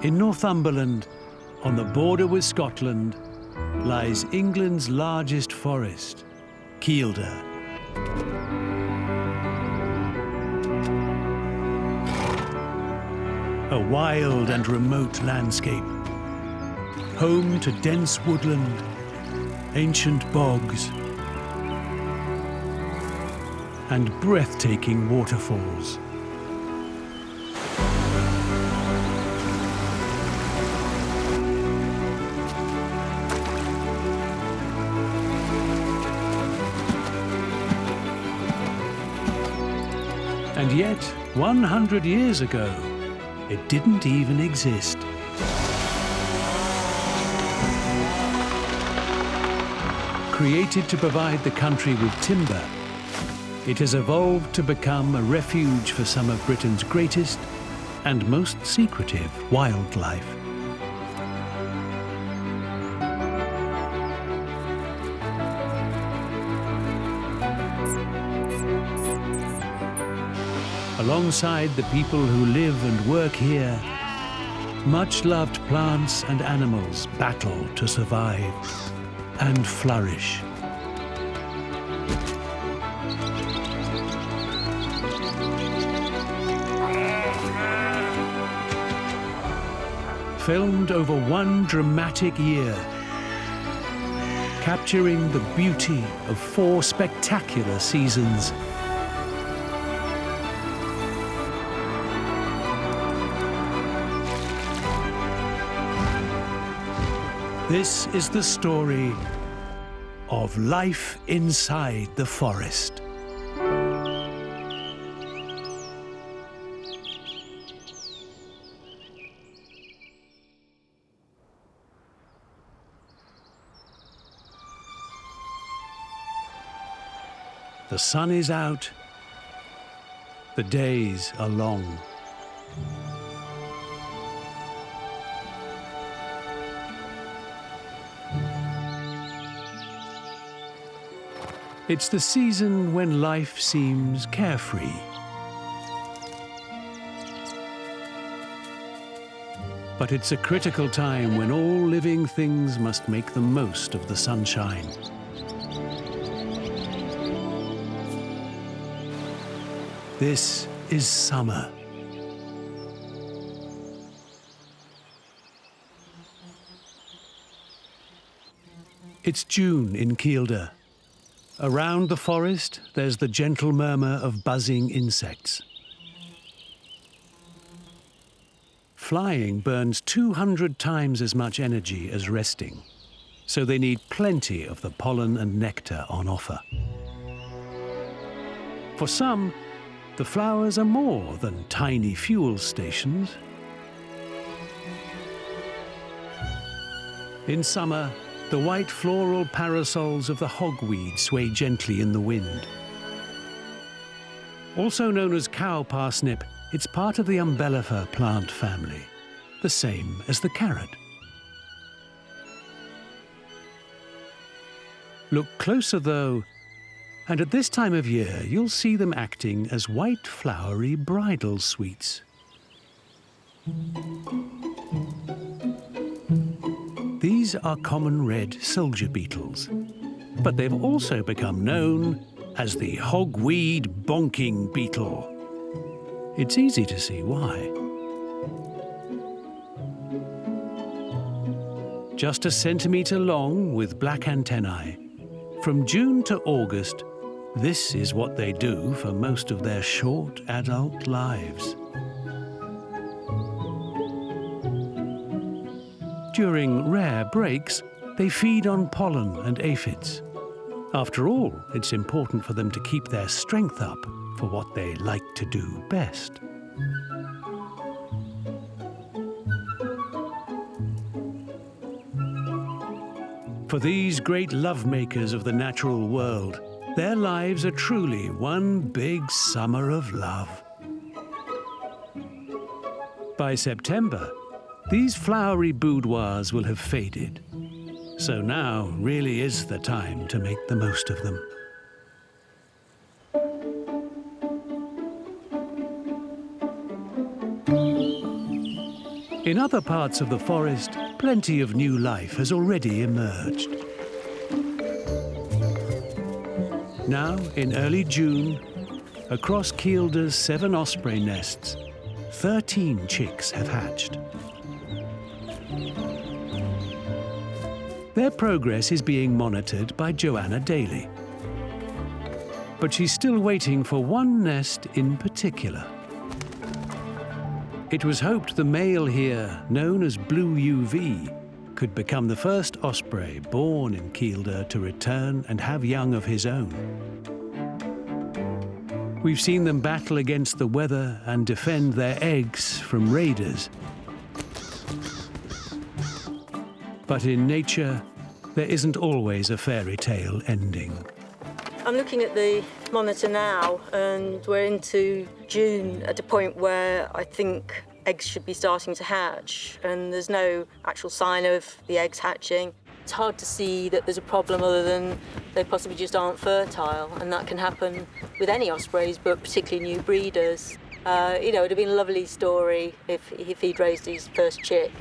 In Northumberland, on the border with Scotland, lies England's largest forest, Kielder. A wild and remote landscape, home to dense woodland, ancient bogs, and breathtaking waterfalls. And yet, 100 years ago, it didn't even exist. Created to provide the country with timber, it has evolved to become a refuge for some of Britain's greatest and most secretive wildlife. Alongside the people who live and work here, much-loved plants and animals battle to survive and flourish. Filmed over one dramatic year, capturing the beauty of 4 spectacular seasons. This is the story of life inside the forest. The sun is out. The days are long. It's the season when life seems carefree. But it's a critical time when all living things must make the most of the sunshine. This is summer. It's June in Kielder. Around the forest, there's the gentle murmur of buzzing insects. Flying burns 200 times as much energy as resting, so they need plenty of the pollen and nectar on offer. For some, the flowers are more than tiny fuel stations. In summer, the white floral parasols of the hogweed sway gently in the wind. Also known as cow parsnip, it's part of the umbellifer plant family, the same as the carrot. Look closer though, and at this time of year you'll see them acting as white flowery bridal sweets. These are common red soldier beetles, but they've also become known as the hogweed bonking beetle. It's easy to see why. Just a centimetre long with black antennae, from June to August, this is what they do for most of their short adult lives. During rare breaks, they feed on pollen and aphids. After all, it's important for them to keep their strength up for what they like to do best. For these great love-makers of the natural world, their lives are truly one big summer of love. By September, these flowery boudoirs will have faded, so now really is the time to make the most of them. In other parts of the forest, plenty of new life has already emerged. Now, in early June, across Kielder's 7 osprey nests, 13 chicks have hatched. Their progress is being monitored by Joanna daily. But she's still waiting for one nest in particular. It was hoped the male here, known as Blue UV, could become the first osprey born in Kielder to return and have young of his own. We've seen them battle against the weather and defend their eggs from raiders. But in nature, there isn't always a fairy tale ending. I'm looking at the monitor now, and we're into June at a point where I think eggs should be starting to hatch, and there's no actual sign of the eggs hatching. It's hard to see that there's a problem other than they possibly just aren't fertile, and that can happen with any ospreys, but particularly new breeders. It'd have been a lovely story if he'd raised his first chick.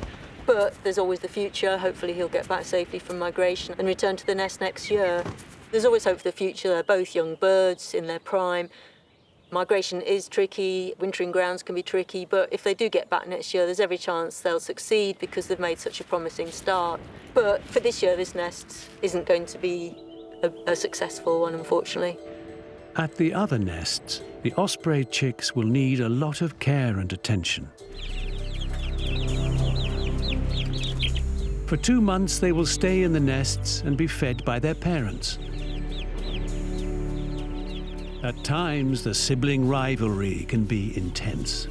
But there's always the future. Hopefully he'll get back safely from migration and return to the nest next year. There's always hope for the future. They're both young birds in their prime. Migration is tricky, wintering grounds can be tricky, but if they do get back next year, there's every chance they'll succeed because they've made such a promising start. But for this year, this nest isn't going to be a successful one, unfortunately. At the other nests, the osprey chicks will need a lot of care and attention. For 2 months, they will stay in the nests and be fed by their parents. At times, the sibling rivalry can be intense.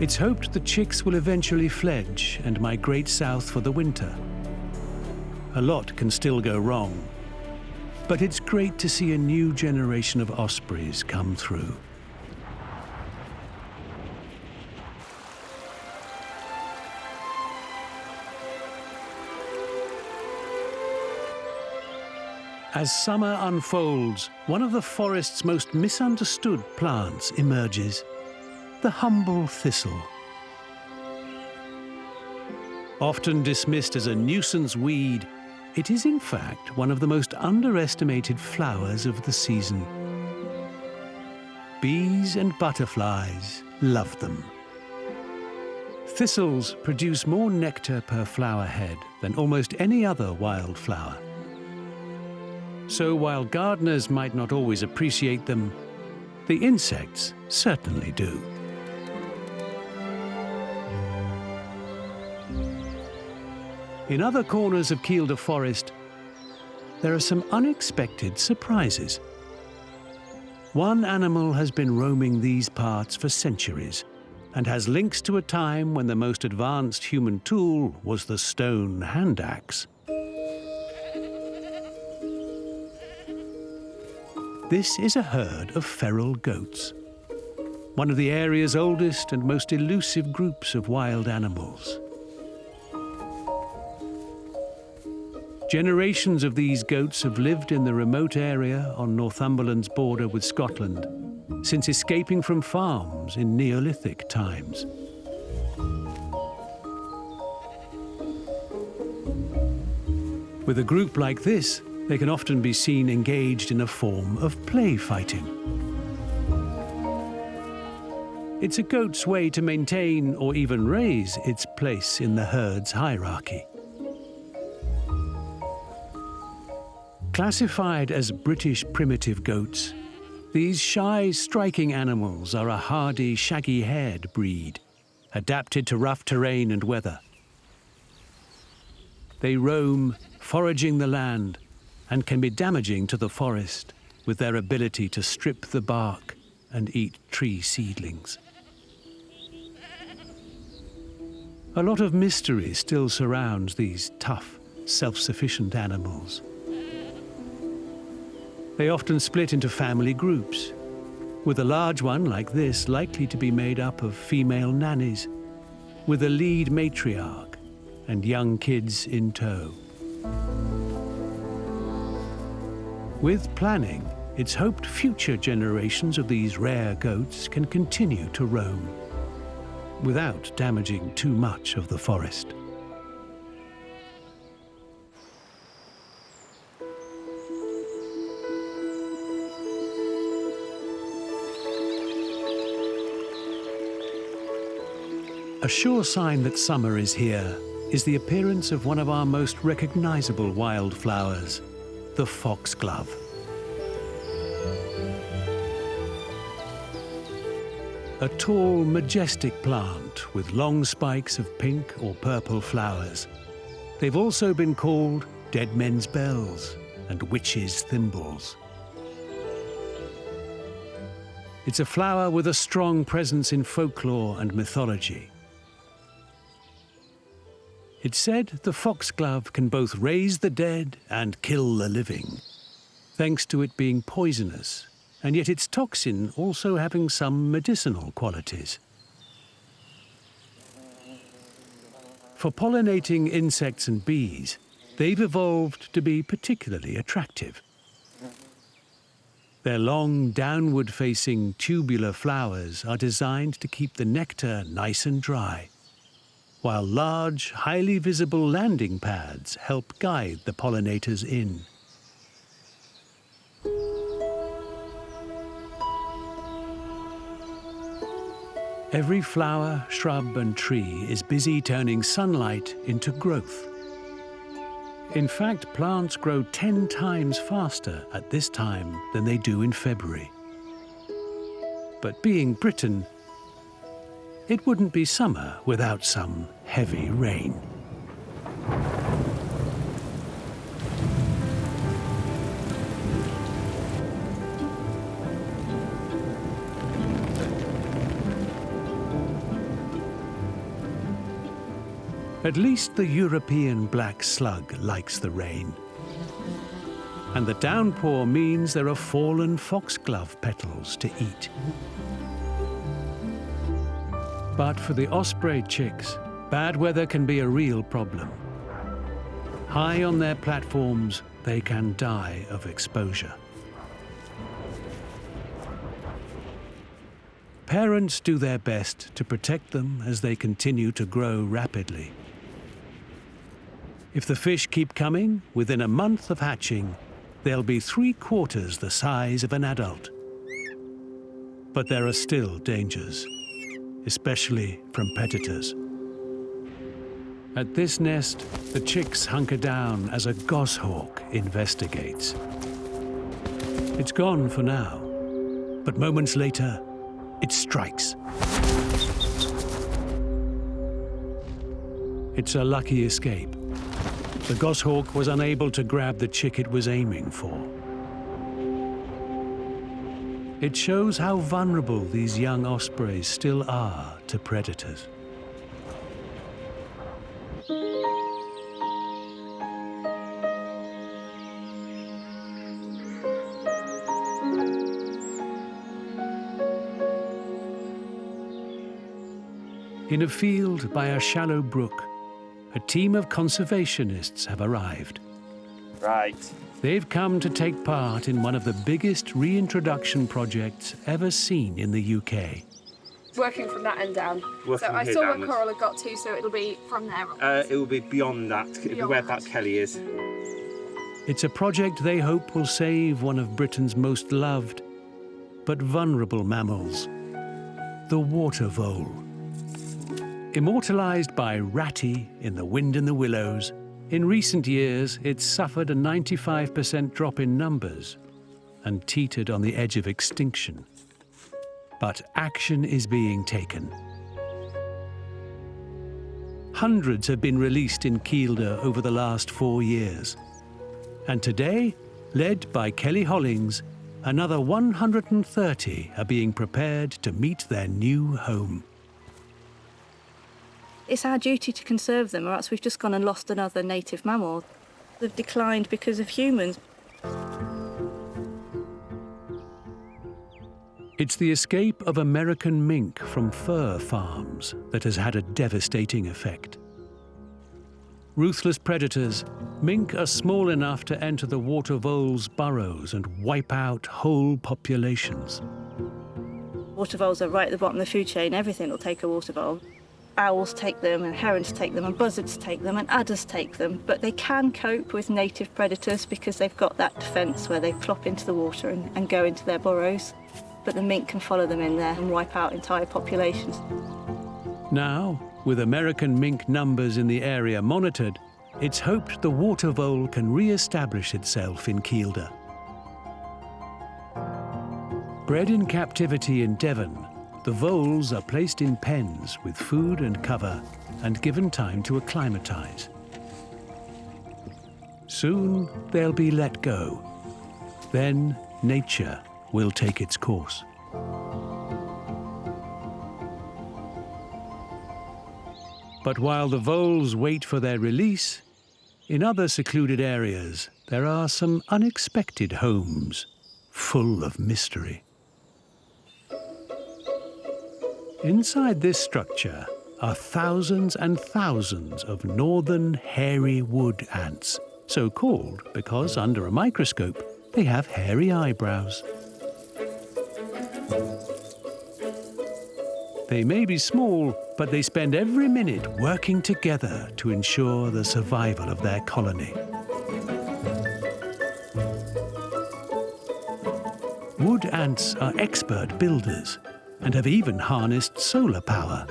It's hoped the chicks will eventually fledge and migrate south for the winter. A lot can still go wrong, but it's great to see a new generation of ospreys come through. As summer unfolds, one of the forest's most misunderstood plants emerges, the humble thistle. Often dismissed as a nuisance weed, it is in fact one of the most underestimated flowers of the season. Bees and butterflies love them. Thistles produce more nectar per flower head than almost any other wildflower. So while gardeners might not always appreciate them, the insects certainly do. In other corners of Kielder Forest, there are some unexpected surprises. One animal has been roaming these parts for centuries and has links to a time when the most advanced human tool was the stone hand axe. This is a herd of feral goats, one of the area's oldest and most elusive groups of wild animals. Generations of these goats have lived in the remote area on Northumberland's border with Scotland since escaping from farms in Neolithic times. With a group like this, they can often be seen engaged in a form of play fighting. It's a goat's way to maintain or even raise its place in the herd's hierarchy. Classified as British primitive goats, these shy, striking animals are a hardy, shaggy-haired breed, adapted to rough terrain and weather. They roam, foraging the land, and can be damaging to the forest with their ability to strip the bark and eat tree seedlings. A lot of mystery still surrounds these tough, self-sufficient animals. They often split into family groups, with a large one like this likely to be made up of female nannies, with a lead matriarch and young kids in tow. With planning, it's hoped future generations of these rare goats can continue to roam without damaging too much of the forest. A sure sign that summer is here is the appearance of one of our most recognizable wildflowers, the foxglove. A tall, majestic plant with long spikes of pink or purple flowers. They've also been called dead men's bells and witches' thimbles. It's a flower with a strong presence in folklore and mythology. It's said the foxglove can both raise the dead and kill the living, thanks to it being poisonous, and yet its toxin also having some medicinal qualities. For pollinating insects and bees, they've evolved to be particularly attractive. Their long, downward-facing tubular flowers are designed to keep the nectar nice and dry, while large, highly visible landing pads help guide the pollinators in. Every flower, shrub and tree is busy turning sunlight into growth. In fact, plants grow 10 times faster at this time than they do in February. But being Britain, it wouldn't be summer without some heavy rain. At least the European black slug likes the rain. And the downpour means there are fallen foxglove petals to eat. But for the osprey chicks, bad weather can be a real problem. High on their platforms, they can die of exposure. Parents do their best to protect them as they continue to grow rapidly. If the fish keep coming, within a month of hatching, they'll be 3/4 the size of an adult. But there are still dangers, especially from predators. At this nest, the chicks hunker down as a goshawk investigates. It's gone for now, but moments later, it strikes. It's a lucky escape. The goshawk was unable to grab the chick it was aiming for. It shows how vulnerable these young ospreys still are to predators. In a field by a shallow brook, a team of conservationists have arrived. Right. They've come to take part in one of the biggest reintroduction projects ever seen in the UK. Working from that end down. Working So I here saw where downwards. Coral had got to, so it'll be from there onwards. It will be beyond that. It'll be where Beyond that Kelly is. It's a project they hope will save one of Britain's most loved but vulnerable mammals, the water vole. Immortalised by Ratty in The Wind in the Willows, in recent years it's suffered a 95% drop in numbers and teetered on the edge of extinction. But action is being taken. Hundreds have been released in Kielder over the last 4 years. And today, led by Kelly Hollings, another 130 are being prepared to meet their new home. It's our duty to conserve them, or else we've just gone and lost another native mammal. They've declined because of humans. It's the escape of American mink from fur farms that has had a devastating effect. Ruthless predators, Mink are small enough to enter the water voles' burrows and wipe out whole populations. Water voles are right at the bottom of the food chain. Everything will take a water vole. Owls take them, and herons take them, and buzzards take them, and adders take them. But they can cope with native predators because they've got that defence where they plop into the water and go into their burrows. But the mink can follow them in there and wipe out entire populations. Now, with American mink numbers in the area monitored, it's hoped the water vole can re-establish itself in Kielder. Bred in captivity in Devon, the voles are placed in pens with food and cover and given time to acclimatise. Soon they'll be let go. Then nature will take its course. But while the voles wait for their release, in other secluded areas there are some unexpected homes full of mystery. Inside this structure are thousands and thousands of northern hairy wood ants, so called because under a microscope they have hairy eyebrows. They may be small, but they spend every minute working together to ensure the survival of their colony. Wood ants are expert builders and have even harnessed solar power.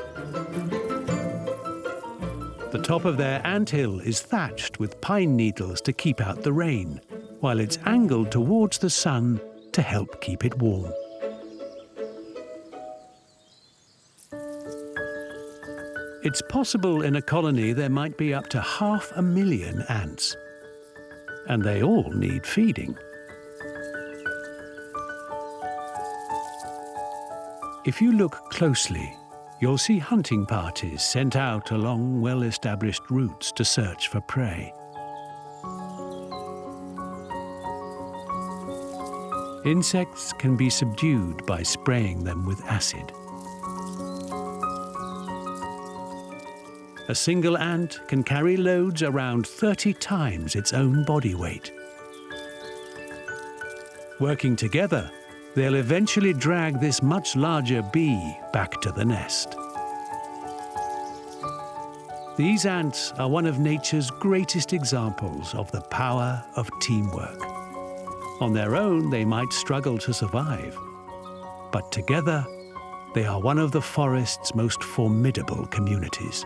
The top of their anthill is thatched with pine needles to keep out the rain, while it's angled towards the sun to help keep it warm. It's possible in a colony there might be up to 500,000 ants, and they all need feeding. If you look closely, you'll see hunting parties sent out along well-established routes to search for prey. Insects can be subdued by spraying them with acid. A single ant can carry loads around 30 times its own body weight. Working together, they'll eventually drag this much larger bee back to the nest. These ants are one of nature's greatest examples of the power of teamwork. On their own, they might struggle to survive, but together, they are one of the forest's most formidable communities.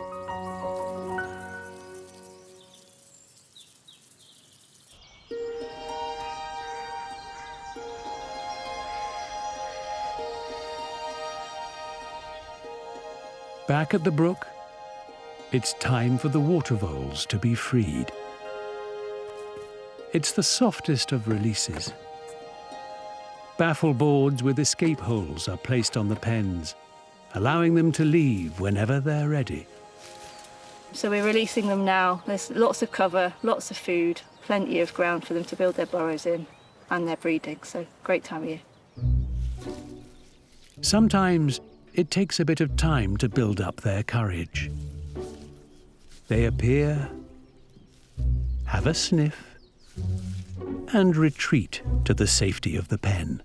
Back at the brook, it's time for the water voles to be freed. It's the softest of releases. Baffle boards with escape holes are placed on the pens, allowing them to leave whenever they're ready. So we're releasing them now. There's lots of cover, lots of food, plenty of ground for them to build their burrows in, and they're breeding, so great time of year. Sometimes it takes a bit of time to build up their courage. They appear, have a sniff, and retreat to the safety of the pen.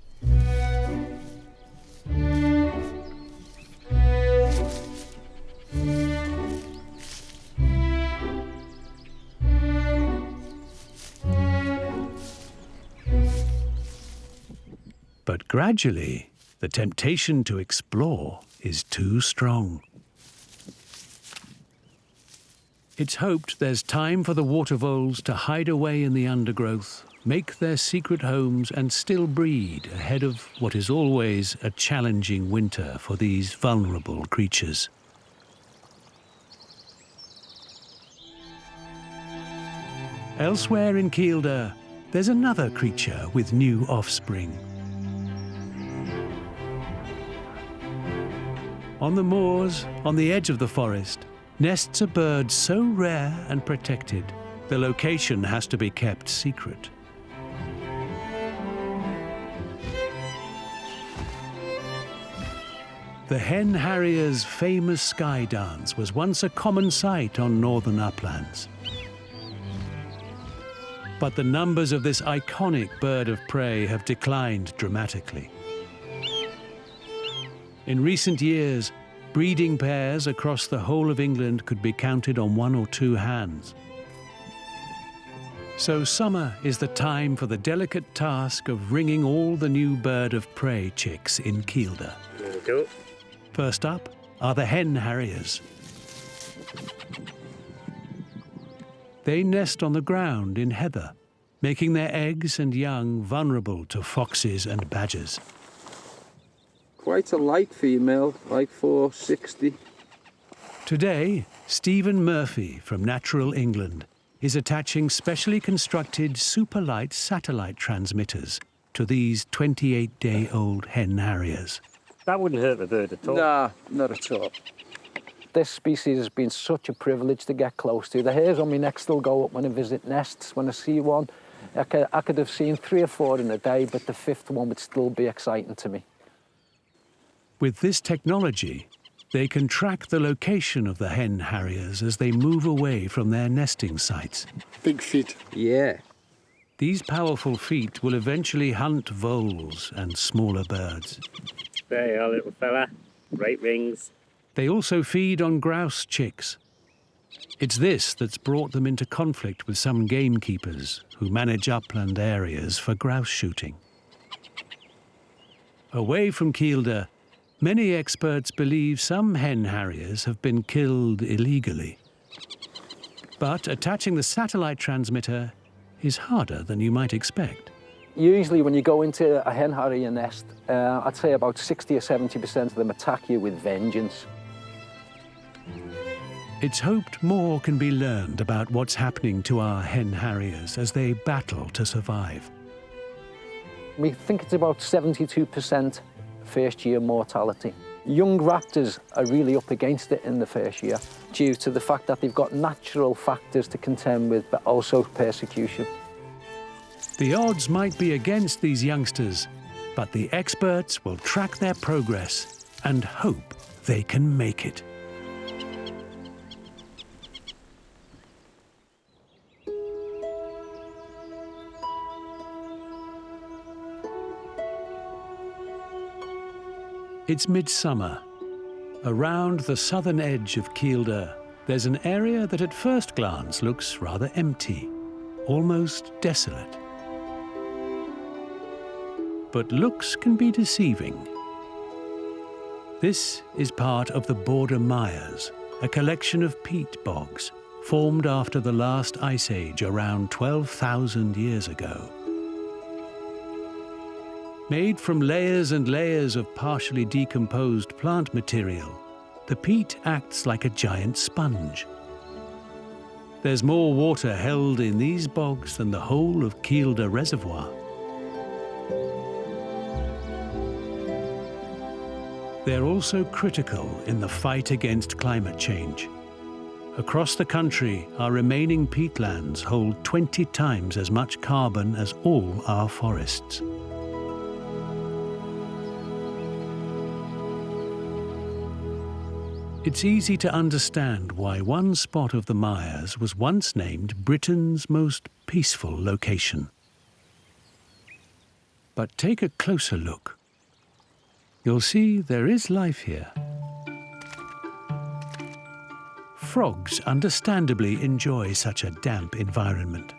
But gradually, the temptation to explore is too strong. It's hoped there's time for the water voles to hide away in the undergrowth, make their secret homes and still breed ahead of what is always a challenging winter for these vulnerable creatures. Elsewhere in Kielder, there's another creature with new offspring. On the moors, on the edge of the forest, nests a bird so rare and protected, the location has to be kept secret. The hen harrier's famous sky dance was once a common sight on northern uplands. But the numbers of this iconic bird of prey have declined dramatically. In recent years, breeding pairs across the whole of England could be counted on 1 or 2 hands. So summer is the time for the delicate task of ringing all the new bird of prey chicks in Kielder. There we go. First up are the hen harriers. They nest on the ground in heather, making their eggs and young vulnerable to foxes and badgers. Quite a light female, like 460. Today, Stephen Murphy from Natural England is attaching specially constructed super-light satellite transmitters to these 28-day-old hen harriers. That wouldn't hurt the bird at all. Nah, not at all. This species has been such a privilege to get close to. The hairs on my neck still go up when I visit nests. When I see one, I could have seen 3 or 4 in a day, but the 5th one would still be exciting to me. With this technology, they can track the location of the hen harriers as they move away from their nesting sites. Big feet. Yeah. These powerful feet will eventually hunt voles and smaller birds. There you are, little fella. Great rings. They also feed on grouse chicks. It's this that's brought them into conflict with some gamekeepers who manage upland areas for grouse shooting. Away from Kielder, many experts believe some hen harriers have been killed illegally. But attaching the satellite transmitter is harder than you might expect. Usually when you go into a hen harrier nest, I'd say about 60 or 70% of them attack you with vengeance. It's hoped more can be learned about what's happening to our hen harriers as they battle to survive. We think it's about 72% first-year mortality. Young raptors are really up against it in the first year due to the fact that they've got natural factors to contend with, but also persecution. The odds might be against these youngsters, but the experts will track their progress and hope they can make it. It's midsummer. Around the southern edge of Kielder, there's an area that at first glance looks rather empty, almost desolate. But looks can be deceiving. This is part of the Border Mires, a collection of peat bogs formed after the last ice age around 12,000 years ago. Made from layers and layers of partially decomposed plant material, the peat acts like a giant sponge. There's more water held in these bogs than the whole of Kielder Reservoir. They're also critical in the fight against climate change. Across the country, our remaining peatlands hold 20 times as much carbon as all our forests. It's easy to understand why one spot of the Mires was once named Britain's most peaceful location. But take a closer look. You'll see there is life here. Frogs understandably enjoy such a damp environment.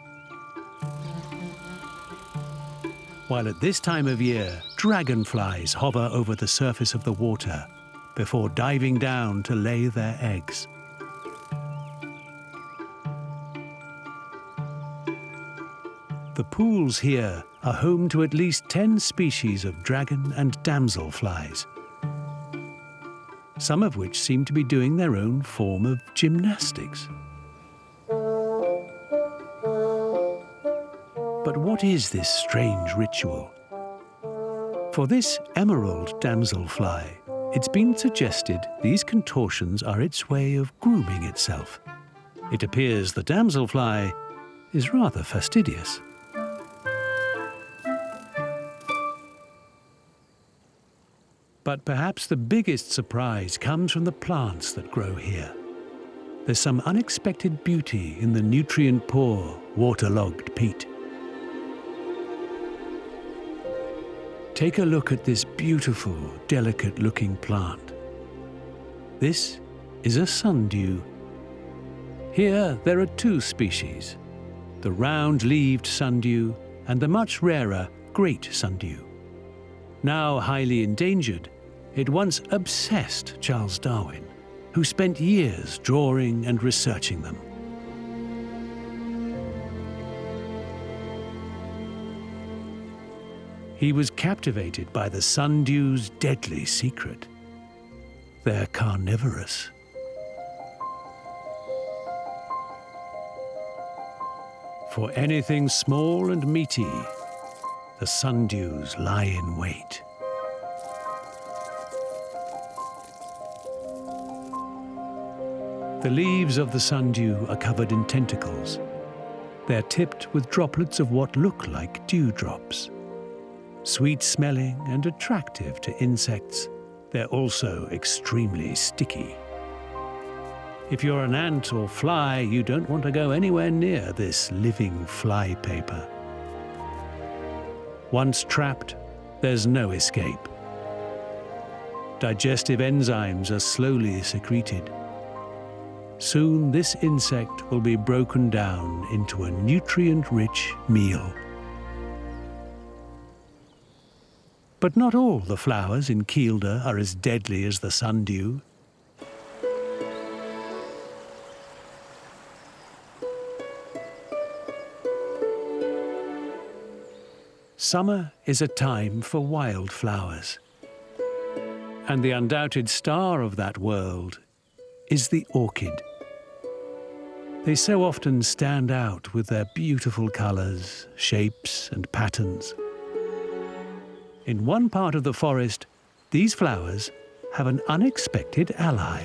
While at this time of year, dragonflies hover over the surface of the water before diving down to lay their eggs. The pools here are home to at least 10 species of dragon and damselflies, some of which seem to be doing their own form of gymnastics. But what is this strange ritual? For this emerald damselfly, it's been suggested these contortions are its way of grooming itself. It appears the damselfly is rather fastidious. But perhaps the biggest surprise comes from the plants that grow here. There's some unexpected beauty in the nutrient-poor, waterlogged peat. Take a look at this beautiful, delicate-looking plant. This is a sundew. Here there are two species, the round-leaved sundew and the much rarer great sundew. Now highly endangered, it once obsessed Charles Darwin, who spent years drawing and researching them. He was captivated by the sundew's deadly secret. They're carnivorous. For anything small and meaty, the sundews lie in wait. The leaves of the sundew are covered in tentacles. They're tipped with droplets of what look like dewdrops. Sweet-smelling and attractive to insects, they're also extremely sticky. If you're an ant or fly, you don't want to go anywhere near this living fly paper. Once trapped, there's no escape. Digestive enzymes are slowly secreted. Soon this insect will be broken down into a nutrient-rich meal. But not all the flowers in Kielder are as deadly as the sundew. Summer is a time for wildflowers. And the undoubted star of that world is the orchid. They so often stand out with their beautiful colours, shapes and patterns. In one part of the forest, these flowers have an unexpected ally.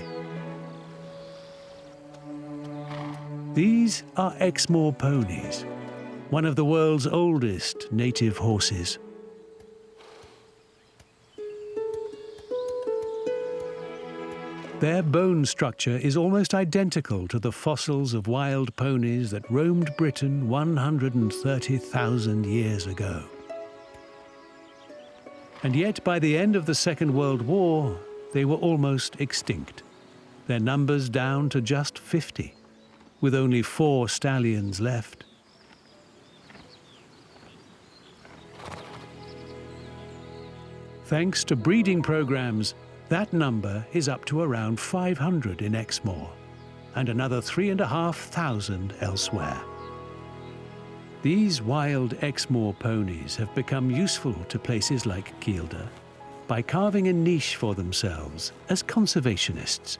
These are Exmoor ponies, one of the world's oldest native horses. Their bone structure is almost identical to the fossils of wild ponies that roamed Britain 130,000 years ago. And yet, by the end of the Second World War, they were almost extinct, their numbers down to just 50, with only 4 stallions left. Thanks to breeding programs, that number is up to around 500 in Exmoor, and another 3,500 elsewhere. These wild Exmoor ponies have become useful to places like Kielder by carving a niche for themselves as conservationists.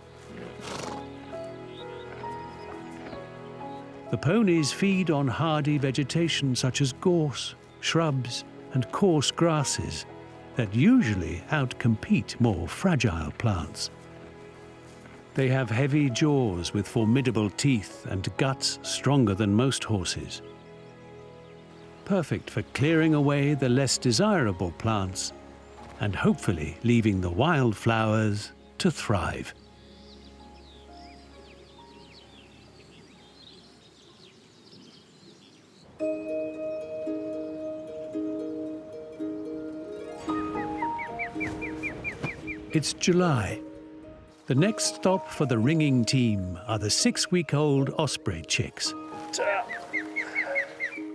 The ponies feed on hardy vegetation such as gorse, shrubs, and coarse grasses that usually outcompete more fragile plants. They have heavy jaws with formidable teeth and guts stronger than most horses. Perfect for clearing away the less desirable plants and hopefully leaving the wildflowers to thrive. It's July. The next stop for the ringing team are the 6-week-old Osprey chicks.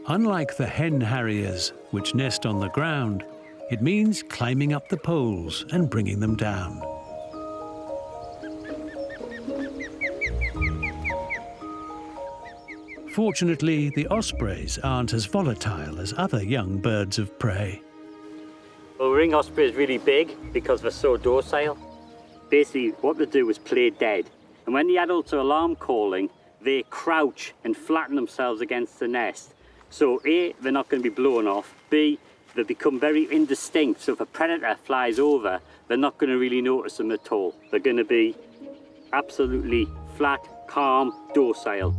Unlike the hen harriers, which nest on the ground, it means climbing up the poles and bringing them down. Fortunately, the ospreys aren't as volatile as other young birds of prey. Well, ring osprey is really big because they're so docile. Basically, what they do is play dead. And when the adults are alarm calling, they crouch and flatten themselves against the nest. So A, they're not going to be blown off. B, they become very indistinct. So if a predator flies over, they're not going to really notice them at all. They're going to be absolutely flat, calm, docile.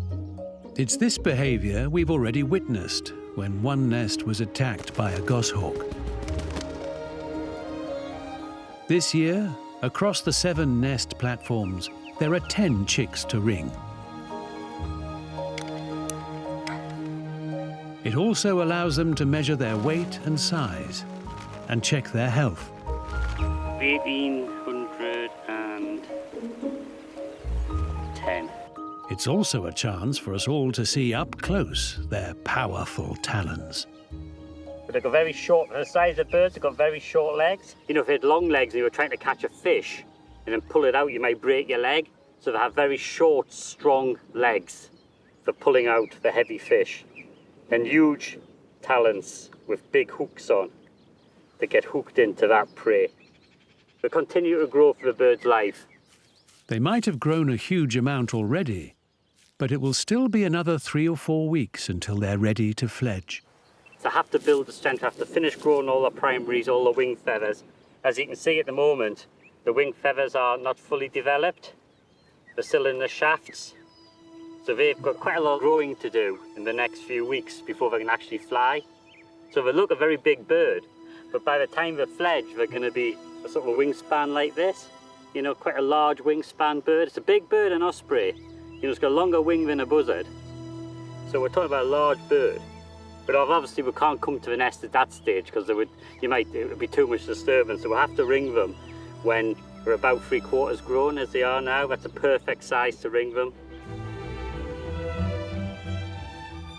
It's this behavior we've already witnessed when one nest was attacked by a goshawk. This year, across the 7 nest platforms, there are 10 chicks to ring. It also allows them to measure their weight and size, and check their health. 1810. It's also a chance for us all to see up close their powerful talons. But they've got very short, for the size of birds, they've got very short legs. You know, if they had long legs and you were trying to catch a fish and then pull it out, you might break your leg. So they have very short, strong legs for pulling out the heavy fish. And huge talons with big hooks on that get hooked into that prey. They continue to grow for the bird's life. They might have grown a huge amount already, but it will still be another 3 or 4 weeks until they're ready to fledge. So have to build the strength, have to finish growing all the primaries, all the wing feathers. As you can see at the moment, the wing feathers are not fully developed. They're still in the shafts. So they've got quite a lot of growing to do in the next few weeks before they can actually fly. So they look a very big bird, but by the time they fledge, they're going to be a sort of wingspan like this. You know, quite a large wingspan bird. It's a big bird, an osprey. You know, it's got a longer wing than a buzzard. So we're talking about a large bird. But obviously we can't come to the nest at that stage because it would be too much disturbance. So we'll have to ring them when we're about 3/4 grown, as they are now. That's a perfect size to ring them.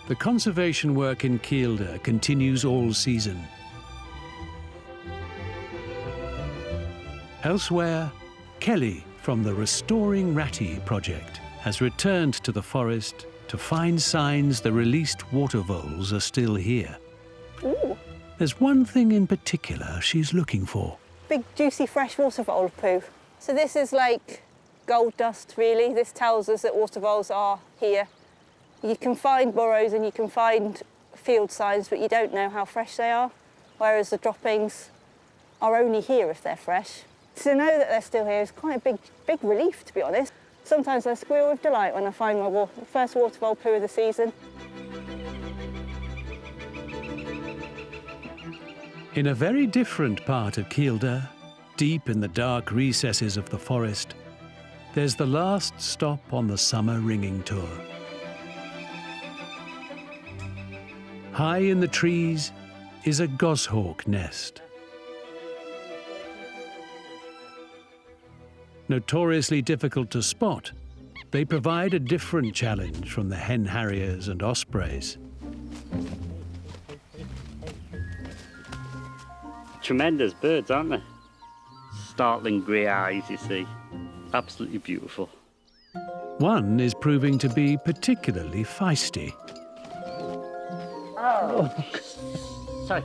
The conservation work in Kielder continues all season. Elsewhere, Kelly from the Restoring Ratty project has returned to the forest to find signs the released water voles are still here. Ooh. There's one thing in particular she's looking for. Big, juicy, fresh water vole poo. So this is like gold dust, really. This tells us that water voles are here. You can find burrows and you can find field signs, but you don't know how fresh they are, whereas the droppings are only here if they're fresh. To know that they're still here is quite a big relief, to be honest. Sometimes I squeal with delight when I find my first water vole poo of the season. In a very different part of Kielder, deep in the dark recesses of the forest, there's the last stop on the summer ringing tour. High in the trees is a goshawk nest. Notoriously difficult to spot, they provide a different challenge from the hen harriers and ospreys. Tremendous birds, aren't they? Startling grey eyes, you see. Absolutely beautiful. One is proving to be particularly feisty. Oh. Sorry.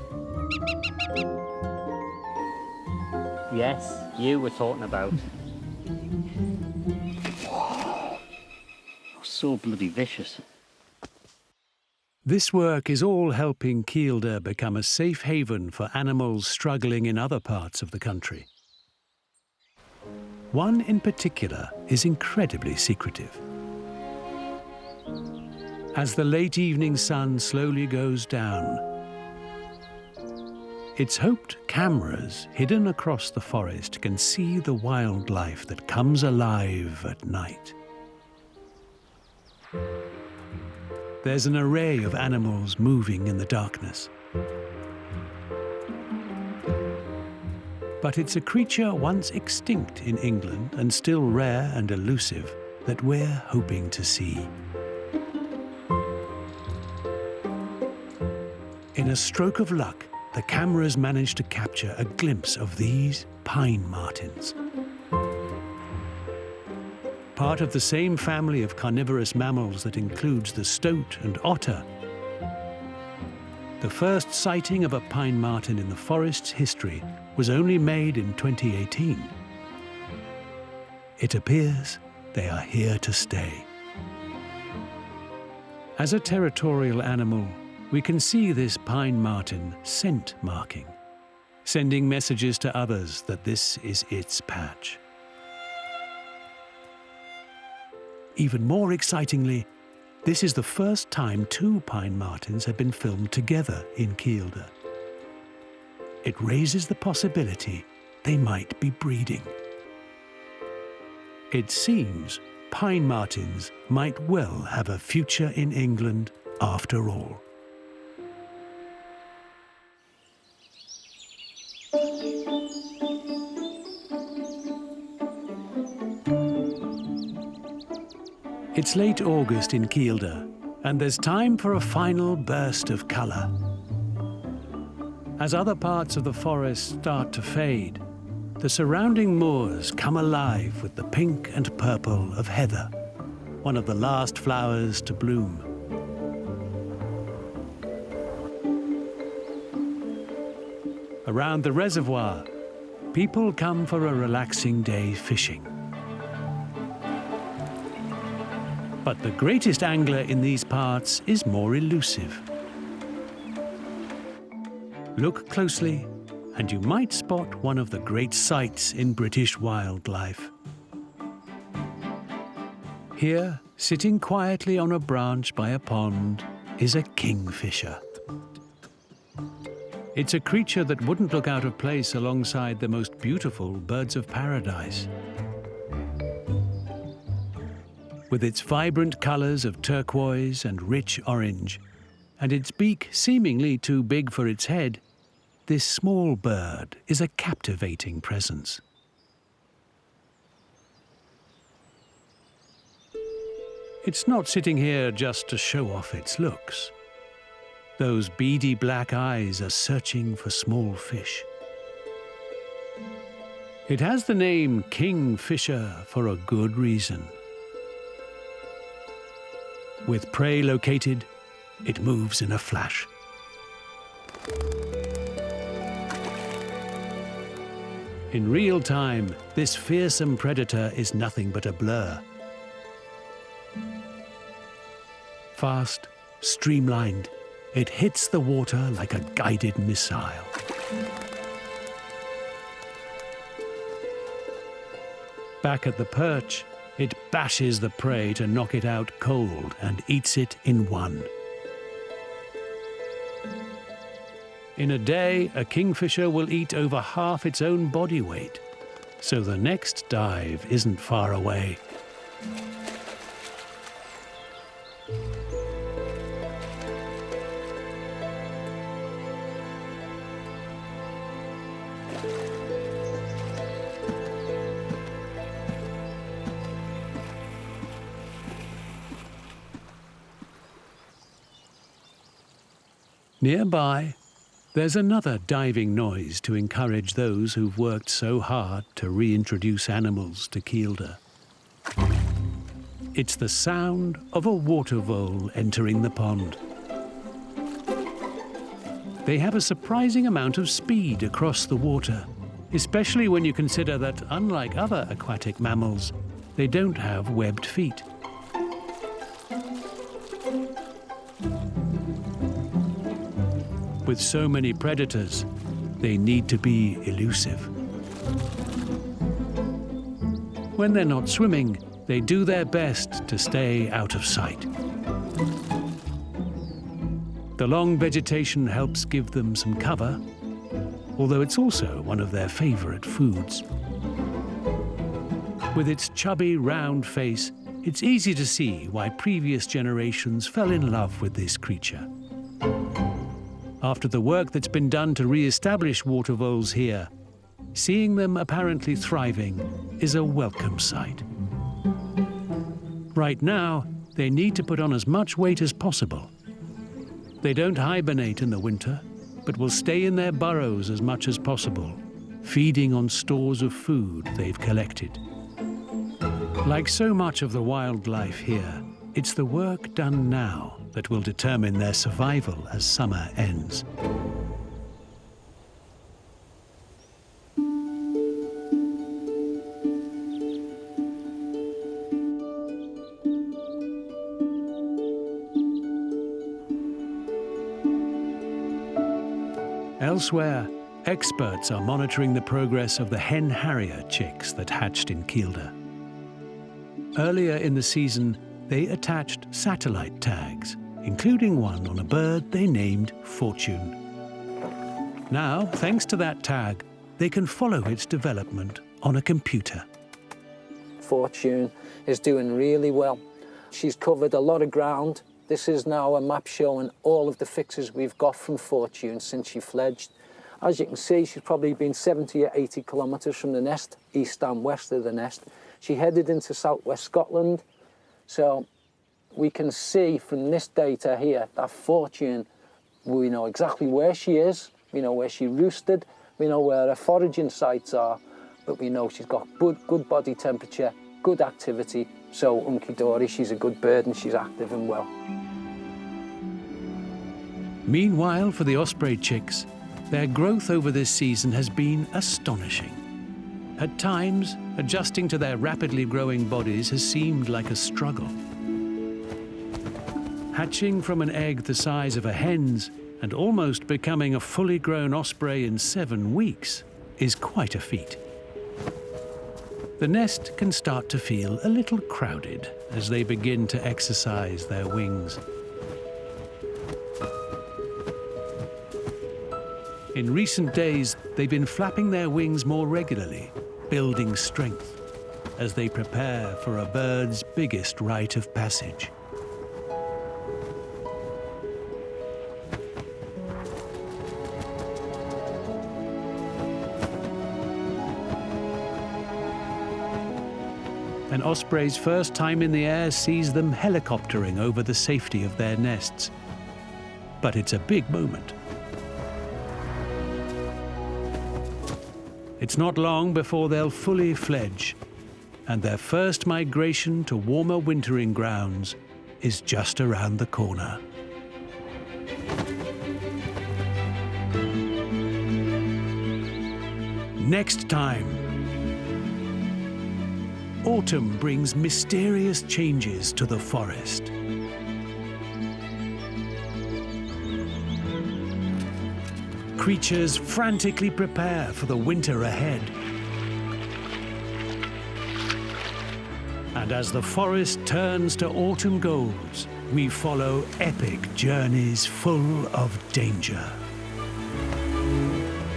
Yes, you were talking about. So bloody vicious. This work is all helping Kielder become a safe haven for animals struggling in other parts of the country. One in particular is incredibly secretive. As the late evening sun slowly goes down, it's hoped cameras hidden across the forest can see the wildlife that comes alive at night. There's an array of animals moving in the darkness. But it's a creature once extinct in England and still rare and elusive that we're hoping to see. In a stroke of luck, the cameras managed to capture a glimpse of these pine martens. Part of the same family of carnivorous mammals that includes the stoat and otter. The first sighting of a pine marten in the forest's history was only made in 2018. It appears they are here to stay. As a territorial animal, we can see this pine marten scent marking, sending messages to others that this is its patch. Even more excitingly, this is the first time 2 pine martens have been filmed together in Kielder. It raises the possibility they might be breeding. It seems pine martens might well have a future in England after all. It's late August in Kielder, and there's time for a final burst of colour. As other parts of the forest start to fade, the surrounding moors come alive with the pink and purple of heather, one of the last flowers to bloom. Around the reservoir, people come for a relaxing day fishing. But the greatest angler in these parts is more elusive. Look closely, and you might spot one of the great sights in British wildlife. Here, sitting quietly on a branch by a pond, is a kingfisher. It's a creature that wouldn't look out of place alongside the most beautiful birds of paradise. With its vibrant colours of turquoise and rich orange, and its beak seemingly too big for its head, this small bird is a captivating presence. It's not sitting here just to show off its looks. Those beady black eyes are searching for small fish. It has the name Kingfisher for a good reason. With prey located, it moves in a flash. In real time, this fearsome predator is nothing but a blur. Fast, streamlined, it hits the water like a guided missile. Back at the perch, it bashes the prey to knock it out cold and eats it in one. In a day, a kingfisher will eat over half its own body weight, so the next dive isn't far away. Nearby, there's another diving noise to encourage those who've worked so hard to reintroduce animals to Kielder. It's the sound of a water vole entering the pond. They have a surprising amount of speed across the water, especially when you consider that, unlike other aquatic mammals, they don't have webbed feet. With so many predators, they need to be elusive. When they're not swimming, they do their best to stay out of sight. The long vegetation helps give them some cover, although it's also one of their favorite foods. With its chubby, round face, it's easy to see why previous generations fell in love with this creature. After the work that's been done to re-establish water voles here, seeing them apparently thriving is a welcome sight. Right now, they need to put on as much weight as possible. They don't hibernate in the winter, but will stay in their burrows as much as possible, feeding on stores of food they've collected. Like so much of the wildlife here, it's the work done now that will determine their survival as summer ends. Elsewhere, experts are monitoring the progress of the hen harrier chicks that hatched in Kielder. Earlier in the season, they attached satellite tags, including one on a bird they named Fortune. Now, thanks to that tag, they can follow its development on a computer. Fortune is doing really well. She's covered a lot of ground. This is now a map showing all of the fixes we've got from Fortune since she fledged. As you can see, she's probably been 70 or 80 kilometres from the nest, east and west of the nest. She headed into southwest Scotland. So we can see from this data here that Fortune, we know exactly where she is, we know where she roosted, we know where her foraging sites are, but we know she's got good body temperature, good activity. So Unky Dory, she's a good bird and she's active and well. Meanwhile, for the osprey chicks, their growth over this season has been astonishing. At times, adjusting to their rapidly growing bodies has seemed like a struggle. Hatching from an egg the size of a hen's and almost becoming a fully grown osprey in 7 weeks is quite a feat. The nest can start to feel a little crowded as they begin to exercise their wings. In recent days, they've been flapping their wings more regularly, building strength as they prepare for a bird's biggest rite of passage. An osprey's first time in the air sees them helicoptering over the safety of their nests. But it's a big moment. It's not long before they'll fully fledge, and their first migration to warmer wintering grounds is just around the corner. Next time, autumn brings mysterious changes to the forest. Creatures frantically prepare for the winter ahead. And as the forest turns to autumn goals, we follow epic journeys full of danger.